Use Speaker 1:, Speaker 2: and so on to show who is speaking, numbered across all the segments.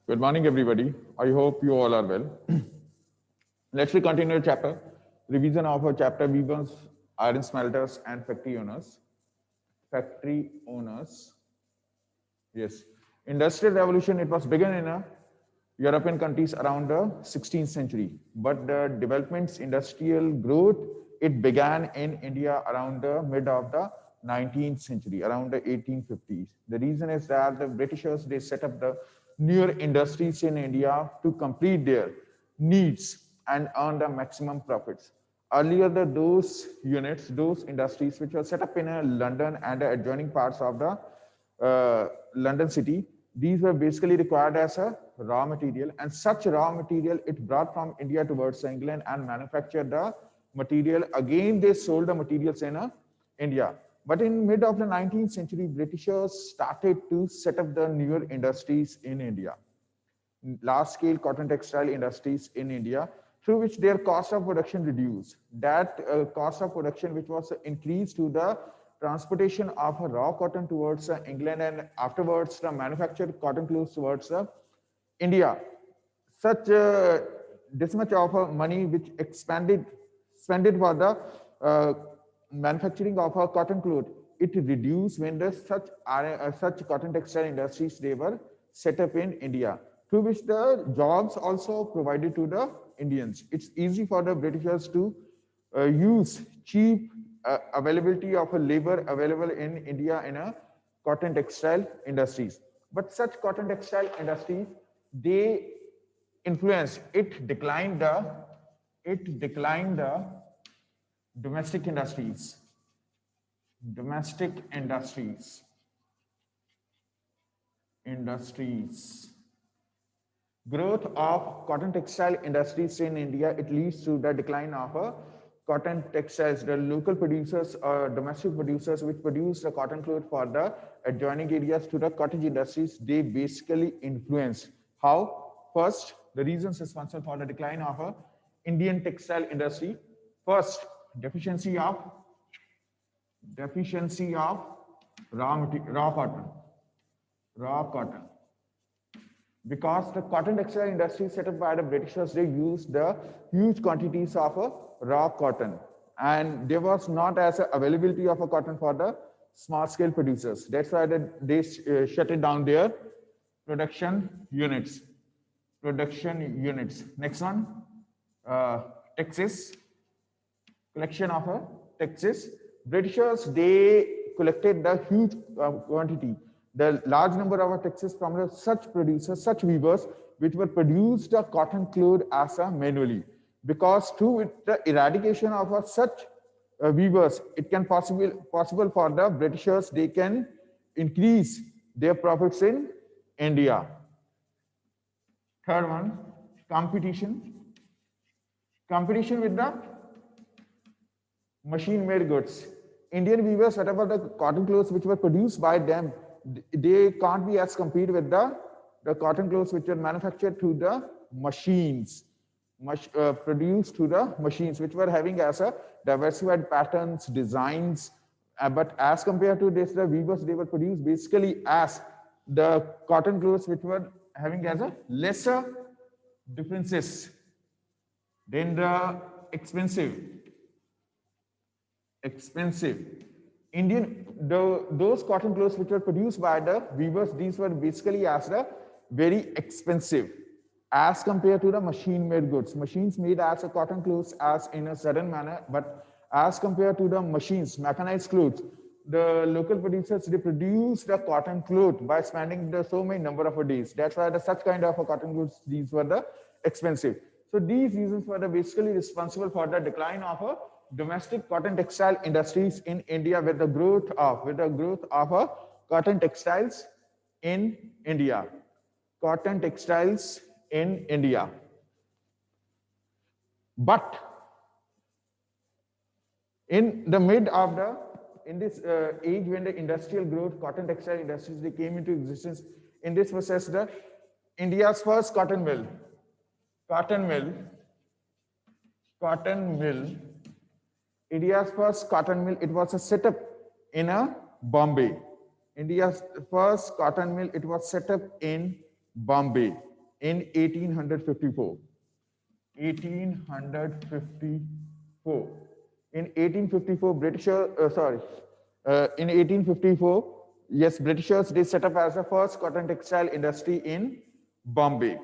Speaker 1: Good morning, everybody. I hope you all are well. Let's we continue the chapter. Revision of our chapter weavers, iron smelters, and factory owners. Factory owners. Yes. Industrial revolution, it was begun in European countries around the 16th century. But the developments, industrial growth, it began in India around the mid of the 19th century, around the 1850s. The reason is that the Britishers, they set up the newer industries in India to complete their needs and earn the maximum profits. Earlier, those units, those industries which were set up in London and the adjoining parts of the London city, these were basically required as a raw material, and such raw material it brought from India towards England and manufactured the material. Again, they sold the materials in India. But in mid of the 19th century, Britishers started to set up the newer industries in India, large scale cotton textile industries in India, through which their cost of production reduced. That cost of production, which was increased to the transportation of raw cotton towards England and afterwards the manufactured cotton clothes towards India. Such this much of money which expended for the manufacturing of a cotton cloth, it reduced when the such cotton textile industries they were set up in India, through which the jobs also provided to the Indians. It's easy for the Britishers to use cheap availability of a labor available in India in a cotton textile industries. But such cotton textile industries, they influenced, it declined the domestic industries. Domestic industries. Growth of cotton textile industries in India, it leads to the decline of cotton textiles. The local producers or domestic producers which produce the cotton cloth for the adjoining areas to the cottage industries, they basically influence. How? First, the reasons responsible for the decline of Indian textile industry. First, deficiency of raw cotton. Because the cotton textile industry set up by the Britishers, they used the huge quantities of raw cotton, and there was not as a availability of a cotton for the small scale producers. That's why they shut it down their production units. Next one, Texas. Collection of Texas. Britishers, they collected the huge quantity, the large number of Texas from such producers, such weavers, which were produced the cotton cloth as a manually. Because through the eradication of such weavers, it can possible for the Britishers, they can increase their profits in India. Third one, competition. Competition with the machine-made goods. Indian weavers, whatever the cotton clothes which were produced by them, they can't be as compared with the cotton clothes which were manufactured through the machines, produced through the machines, which were having as a diversified patterns, designs. But as compared to this, the weavers, they were produced basically as the cotton clothes which were having as a lesser differences. Then the expensive those cotton clothes which were produced by the weavers, these were basically as the very expensive as compared to the machine made goods. Machines made as a cotton clothes as in a certain manner, but as compared to the machines, mechanized clothes, the local producers, they produce the cotton cloth by spending the so many number of days. That's why the such kind of a cotton clothes, these were the expensive. So these reasons were basically responsible for the decline of a domestic cotton textile industries in India, with the growth of cotton textiles in India. Cotton textiles in India. But in the mid of this age, when the industrial growth, cotton textile industries, they came into existence, in this process, the India's first cotton mill, India's first cotton mill, it was set up in Bombay. India's first cotton mill, it was set up in Bombay. in 1854. 1854. In 1854, in 1854, yes, Britishers, they set up as the first cotton textile industry in Bombay.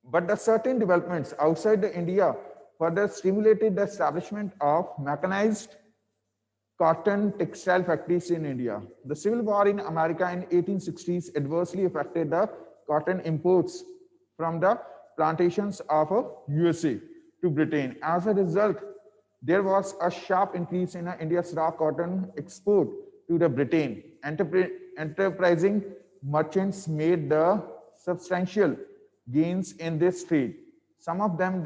Speaker 1: But the certain developments outside the India further stimulated the establishment of mechanized cotton textile factories in India. The Civil War in America in 1860s adversely affected the cotton imports from the plantations of USA to Britain. As a result, there was a sharp increase in India's raw cotton export to the Britain. Enterprising merchants made the substantial gains in this trade. Some of them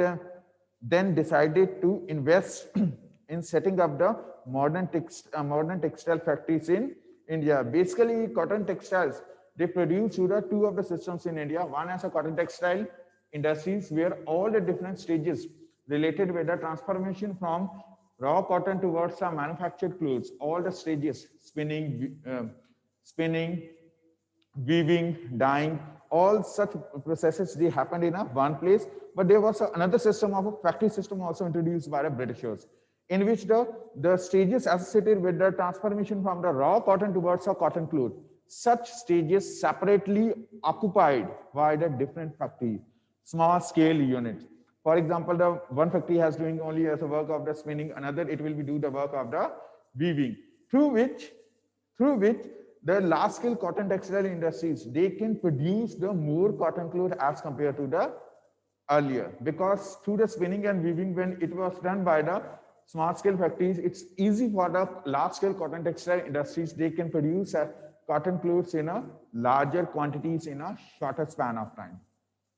Speaker 1: then decided to invest in setting up the modern textile factories in India. Basically, cotton textiles, they produce two of the systems in India. One is a cotton textile industries where all the different stages related with the transformation from raw cotton towards the manufactured clothes, all the stages, spinning, weaving, dyeing, all such processes, they happened in one place. But there was another system of a factory system also introduced by the Britishers, in which the stages associated with the transformation from the raw cotton towards a cotton cloth, such stages separately occupied by the different factories, small scale units. For example, the one factory has doing only as a work of the spinning, another it will be do the work of the weaving, through which the large scale cotton textile industries, they can produce the more cotton cloth as compared to the earlier, because through the spinning and weaving, when it was done by the small scale factories, it's easy for the large scale cotton textile industries, they can produce cotton clothes in a larger quantities in a shorter span of time.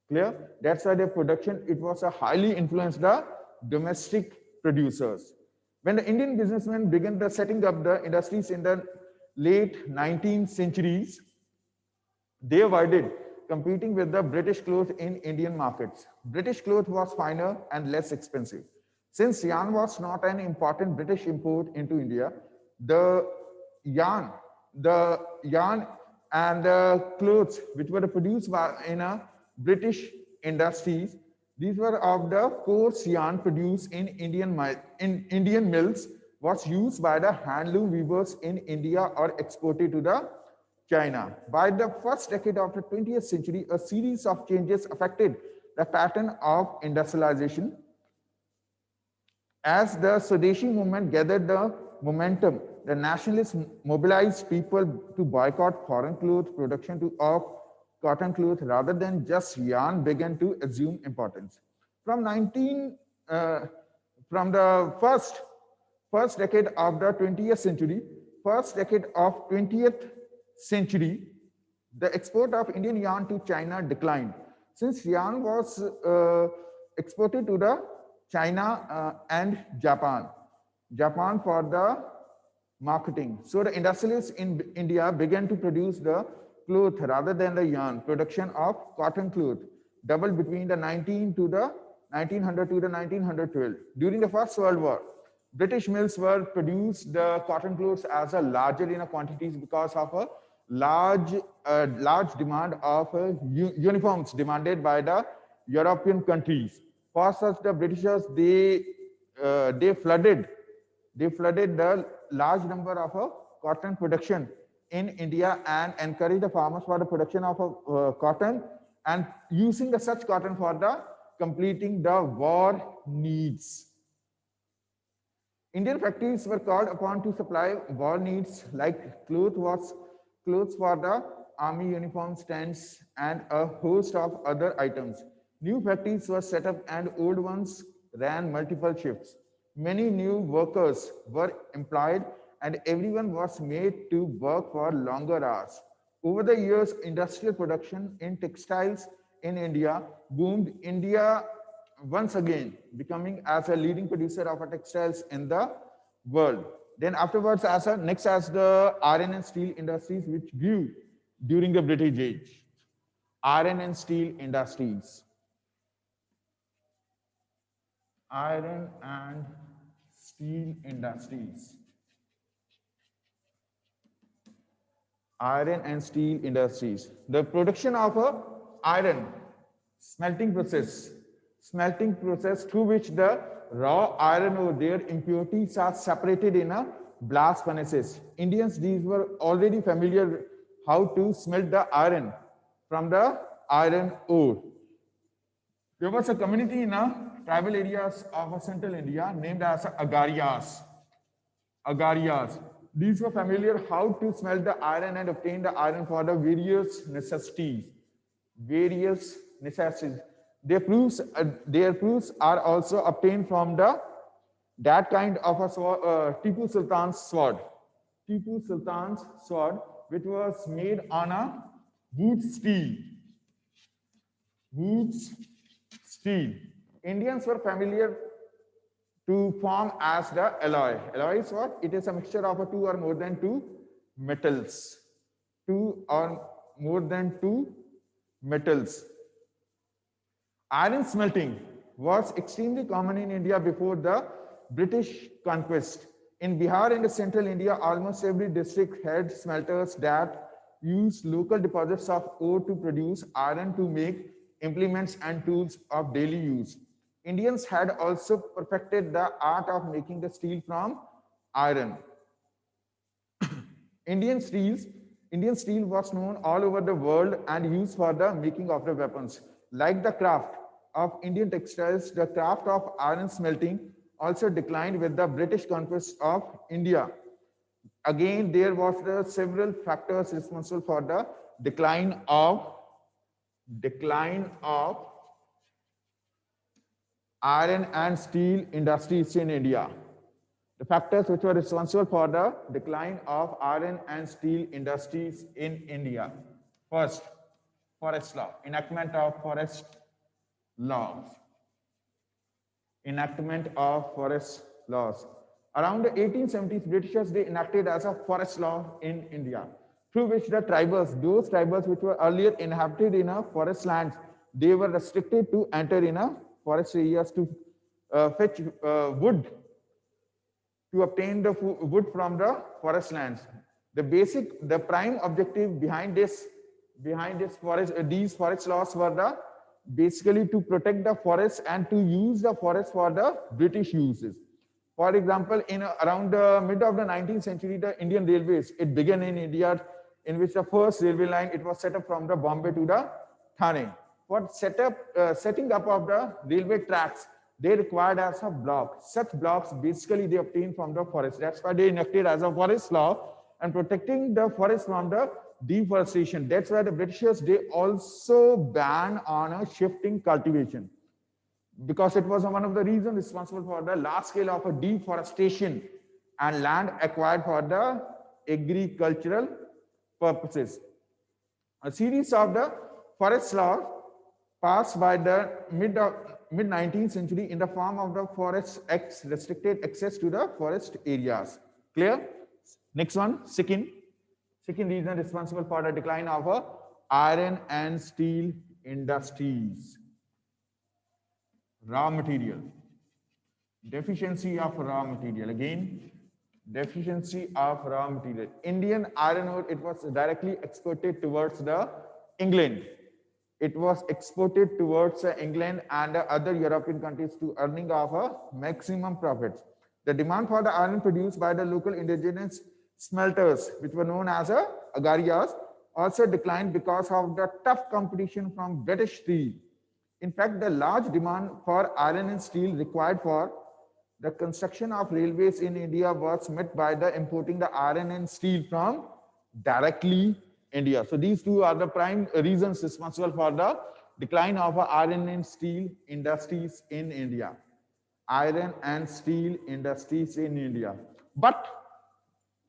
Speaker 1: Clear? That's why the production, it was a highly influenced the domestic producers. When the Indian businessmen began the setting up the industries in the late 19th centuries, they avoided competing with the British cloth in Indian markets. British cloth was finer and less expensive. Since yarn was not an important British import into India, the yarn, and the clothes which were produced in a British industries, these were of the coarse yarn produced in Indian mills, was used by the handloom weavers in India or exported to the China. By the first decade of the 20th century, a series of changes affected the pattern of industrialization. As the Swadeshi movement gathered the momentum, the nationalists mobilized people to boycott foreign cloth production of cotton cloth rather than just yarn began to assume importance. From the first decade of the 20th century, the export of Indian yarn to China declined. Since yarn was exported to the China and Japan for the marketing. So the industrialists in India began to produce the cloth rather than the yarn. Production of cotton cloth doubled between the 1900 to the 1912. During the First World War, British mills were produced the cotton clothes as a larger in a quantities because of a large demand of uniforms demanded by the European countries. For such, the Britishers they flooded the large number of cotton production in India and encouraged the farmers for the production of cotton and using the such cotton for the completing the war needs. Indian factories were called upon to supply war needs like clothes for the army uniforms, tents, and a host of other items. New factories were set up and old ones ran multiple shifts. Many new workers were employed and everyone was made to work for longer hours. Over the years, industrial production in textiles in India boomed. India once again becoming as a leading producer of textiles in the world. Then afterwards, as the iron and steel industries which grew during the British age. Iron and steel industries. Iron and steel industries. Iron and steel industries. The production of iron Smelting process. Smelting process through which the raw iron ore, their impurities are separated in a blast furnaces. Indians, these were already familiar how to smelt the iron from the iron ore. There was a community in tribal areas of central India named as Agarias. Agarias. These were familiar how to smelt the iron and obtain the iron for the various necessities. Various necessities. Their proofs are also obtained from the that kind of a sword, Tipu Sultan's sword. Tipu Sultan's sword, which was made on a wood steel. Wood steel. Indians were familiar to form as the alloy. Alloy is what? It is a mixture of two or more than two metals. Two or more than two metals. Iron smelting was extremely common in India before the British conquest. In Bihar and central India, almost every district had smelters that used local deposits of ore to produce iron to make implements and tools of daily use. Indians had also perfected the art of making the steel from iron. Indian steel was known all over the world and used for the making of the weapons. Like the craft of Indian textiles, the craft of iron smelting also declined with the British conquest of India. Again, there was the several factors responsible for the decline of iron and steel industries in India. The factors which were responsible for the decline of iron and steel industries in India. First, forest law, enactment of forest laws. Enactment of forest laws. Around the 1870s, Britishers, they enacted as a forest law in India, through which the tribals, those tribals which were earlier inhabited in a forest lands, they were restricted to enter in a forest areas to fetch wood, to obtain the wood from the forest lands. The prime objective behind these forest laws were the basically to protect the forest and to use the forest for the British uses. For example, in around the mid of the 19th century, the Indian Railways, it began in India, in which the first railway line, it was set up from the Bombay to the Thane. For setting up of the railway tracks, they required as a block. Such blocks, basically they obtained from the forest. That's why they enacted as a forest law and protecting the forest from the deforestation. That's why the Britishers, they also ban on a shifting cultivation, because it was one of the reasons responsible for the large scale of a deforestation and land acquired for the agricultural purposes. A series of the forest laws passed by the mid-19th century in the form of the Forest Acts restricted access to the forest areas. Clear? Next one, second reason responsible for the decline of iron and steel industries. Raw material. Deficiency of raw material. Again, deficiency of raw material. Indian iron ore, it was directly exported towards the England. It was exported towards England and other European countries to earning of maximum profits. The demand for the iron produced by the local indigenous smelters, which were known as agarias, also declined because of the tough competition from British steel. In fact, the large demand for iron and steel required for the construction of railways in India was met by the importing the iron and steel from directly India. So these two are the prime reasons responsible for the decline of iron and steel industries in India. Iron and steel industries in India. But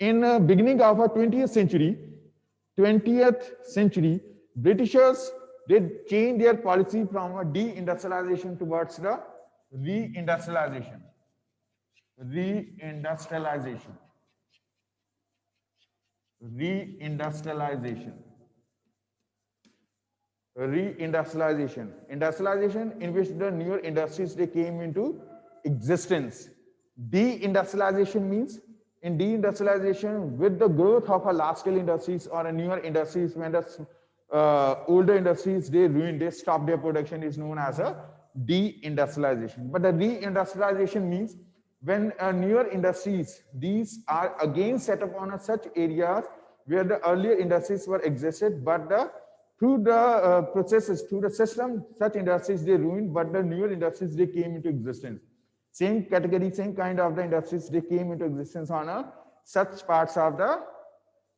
Speaker 1: in the beginning of the 20th century, Britishers did change their policy from a deindustrialization towards the reindustrialization. Reindustrialization. Industrialization in which the newer industries, they came into existence. Deindustrialization means, in deindustrialization, with the growth of a large scale industries or a newer industries, when the older industries, they ruined, they stopped their production, is known as a deindustrialization. But the reindustrialization means when newer industries, these are again set up on such areas where the earlier industries were existed, but through the processes, through the system, such industries they ruined, but the newer industries they came into existence. Same category, same kind of the industries they came into existence on such parts of the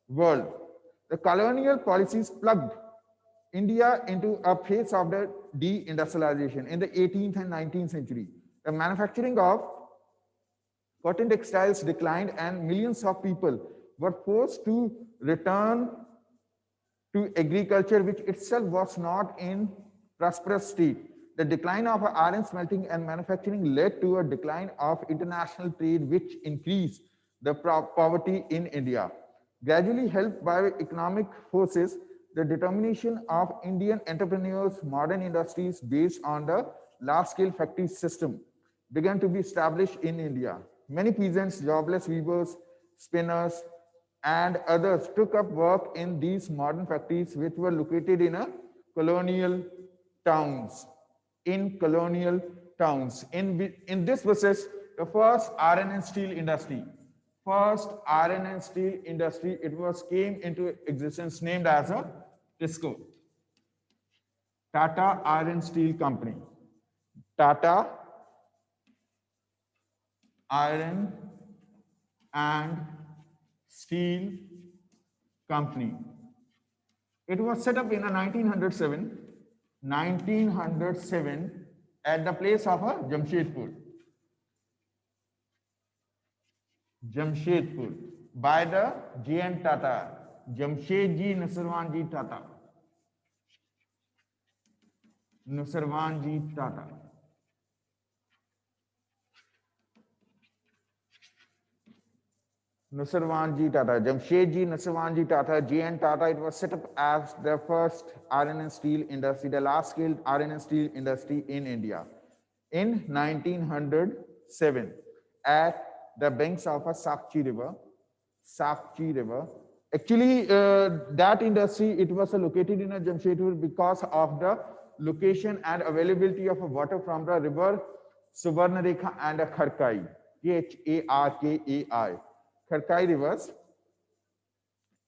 Speaker 1: world. The colonial policies plugged India into a phase of the deindustrialization in the 18th and 19th century. The manufacturing of cotton textiles declined and millions of people were forced to return to agriculture, which itself was not in prosperous state. The decline of iron smelting and manufacturing led to a decline of international trade, which increased the poverty in India. Gradually helped by economic forces, the determination of Indian entrepreneurs, modern industries based on the large-scale factory system began to be established in India. Many peasants, jobless weavers, spinners, and others took up work in these modern factories, which were located in colonial towns. In this process, the first iron and steel industry, it was came into existence, named as a TISCO, Tata Iron Steel Company. Tata Iron and Steel Company. It was set up in 1907 at the place of Jamshedpur by the J.N. Tata, Jamshedji Nusarwanji Tata. Jamshedji Nusarwanji Tata, J.N. Tata. It was set up as the first iron and steel industry, the large-scale iron and steel industry in India in 1907 at the banks of a Sakchi River. Actually, that industry, it was located in a Jamshedpur because of the location and availability of water from the river Suvarnarekha and Kharkai, Kharkai. Kharkai rivers.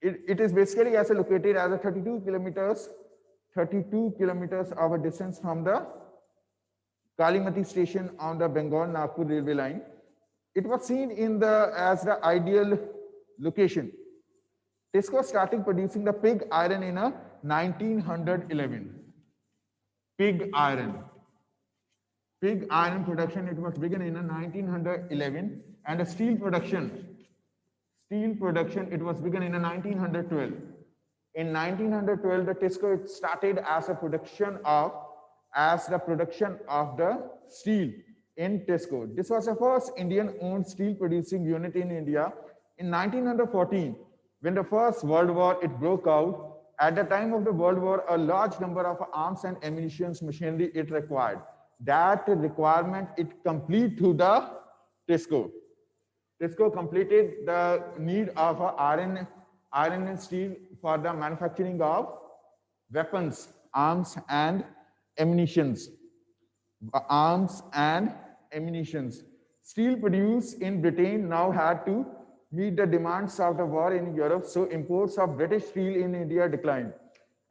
Speaker 1: It is basically as located as a 32 kilometers of a distance from the Kalimati station on the Bengal-Nagpur railway line. It was seen as the ideal location. TISCO started producing the pig iron in 1911. Pig iron production, it was begun in 1911, and the steel production, it was begun in 1912. In 1912, the TISCO started as the production of the steel in TISCO. This was the first Indian-owned steel producing unit in India. In 1914, when the First World War it broke out, at the time of the World War, a large number of arms and ammunition machinery it required. That requirement it complete to the TISCO. TISCO completed the need of iron and steel for the manufacturing of weapons, arms and ammunitions. Steel produced in Britain now had to meet the demands of the war in Europe, so imports of British steel in India declined.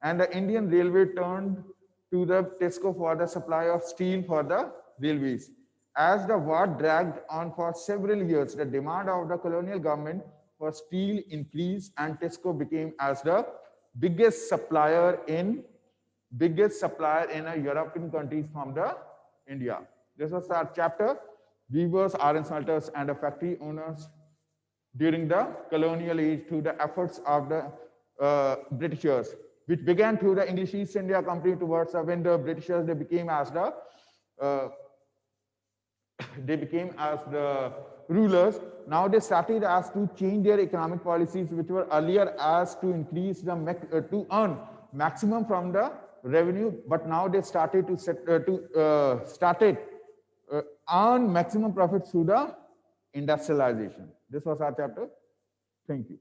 Speaker 1: And the Indian Railway turned to the TISCO for the supply of steel for the railways. As the war dragged on for several years, the demand of the colonial government for steel increased, and TISCO became as the biggest supplier in European countries from the India. This was our chapter, weavers, iron smelters, and the factory owners during the colonial age through the efforts of the Britishers, which began through the English East India Company towards when the Britishers they became as the rulers. Now they started as to change their economic policies, which were earlier as to increase the to earn maximum from the revenue, but now they started to earn maximum profits through the industrialization. This was our chapter. Thank you.